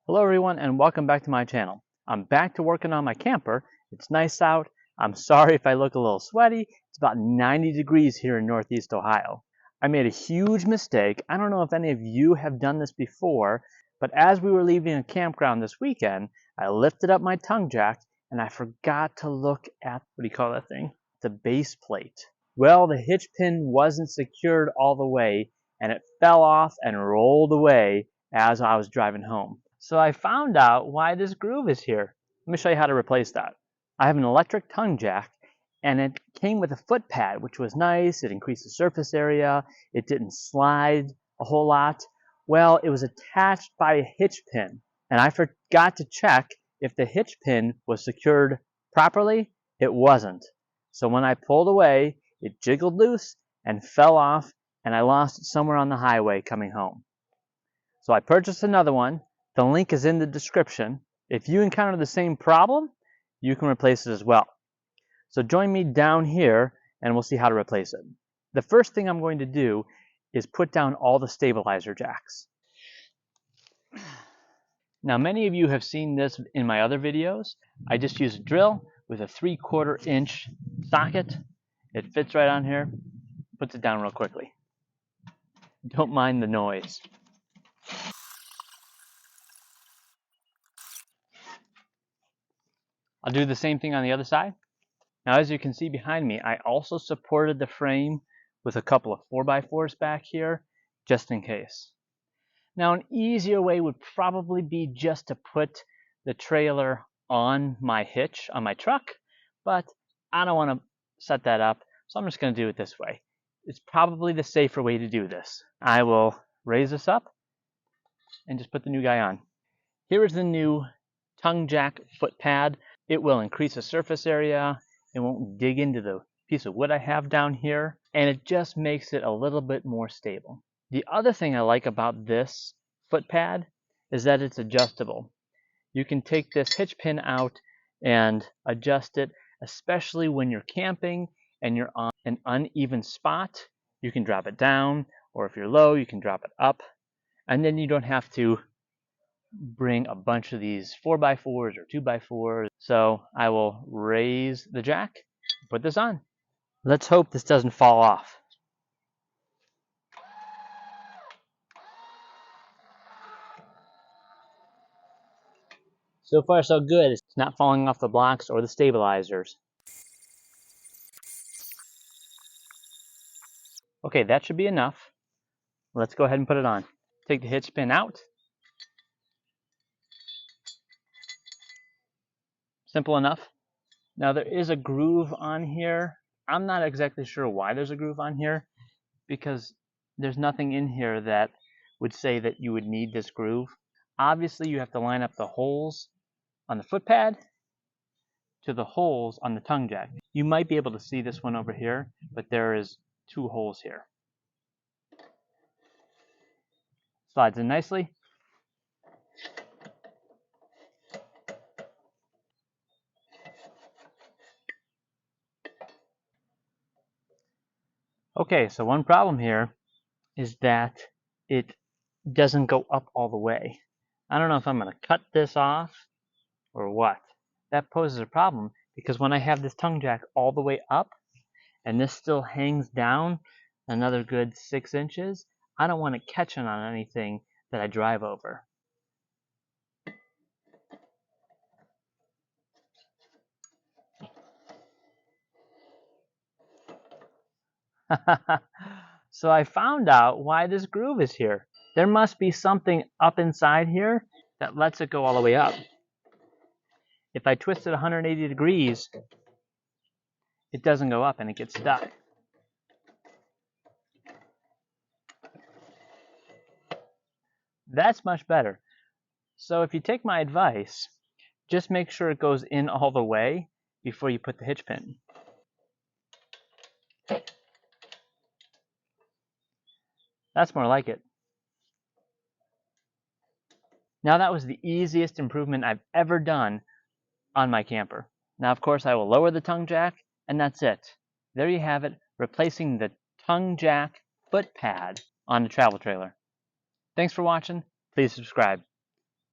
Hello everyone and welcome back to my channel. I'm back to working on my camper. It's nice out. I'm sorry if I look a little sweaty. It's about 90 degrees here in Northeast Ohio. I made a huge mistake. I don't know if any of you have done this before, but as we were leaving a campground this weekend, I lifted up my tongue jack and I forgot to look at, what do you call that thing? The base plate. Well, the hitch pin wasn't secured all the way and it fell off and rolled away as I was driving home. So I found out why this groove is here. Let me show you how to replace that. I have an electric tongue jack and it came with a foot pad, which was nice. It increased the surface area. It didn't slide a whole lot. Well, it was attached by a hitch pin and I forgot to check if the hitch pin was secured properly. It wasn't. So when I pulled away, it jiggled loose and fell off and I lost it somewhere on the highway coming home. So I purchased another one. The link is in the description. If you encounter the same problem, you can replace it as well. So join me down here and we'll see how to replace it. The first thing I'm going to do is put down all the stabilizer jacks. Now many of you have seen this in my other videos. I just use a drill with a 3/4 inch socket. It fits right on here, puts it down real quickly. Don't mind the noise. I'll do the same thing on the other side. Now as you can see behind me, I also supported the frame with a couple of 4x4s back here, just in case. Now an easier way would probably be just to put the trailer on my hitch on my truck, but I don't want to set that up, so I'm just going to do it this way. It's probably the safer way to do this. I will raise this up and just put the new guy on. Here is the new tongue jack foot pad. It will increase the surface area. It won't dig into the piece of wood I have down here, and it just makes it a little bit more stable. The other thing I like about this foot pad is that it's adjustable. You can take this hitch pin out and adjust it, especially when you're camping and you're on an uneven spot. You can drop it down, or if you're low, you can drop it up, and then you don't have to bring a bunch of these 4x4s or 2x4s. So I will raise the jack, put this on. Let's hope this doesn't fall off. So far so good. It's not falling off the blocks or the stabilizers. Okay, that should be enough. Let's go ahead and put it on. Take the hitch pin out. Simple enough. Now there is a groove on here. I'm not exactly sure why there's a groove on here, because there's nothing in here that would say that you would need this groove. Obviously you have to line up the holes on the foot pad to the holes on the tongue jack. You might be able to see this one over here, but there is 2 holes here. Slides in nicely. Okay, so one problem here is that it doesn't go up all the way. I don't know if I'm going to cut this off or what. That poses a problem because when I have this tongue jack all the way up and this still hangs down another good 6 inches, I don't want it catching on anything that I drive over. So I found out why this groove is here. There must be something up inside here that lets it go all the way up. If I twist it 180 degrees, it doesn't go up and it gets stuck. That's much better. So if you take my advice, just make sure it goes in all the way before you put the hitch pin. That's more like it. Now that was the easiest improvement I've ever done on my camper. Now of course I will lower the tongue jack and that's it. There you have it, replacing the tongue jack foot pad on the travel trailer. Thanks for watching. Please subscribe.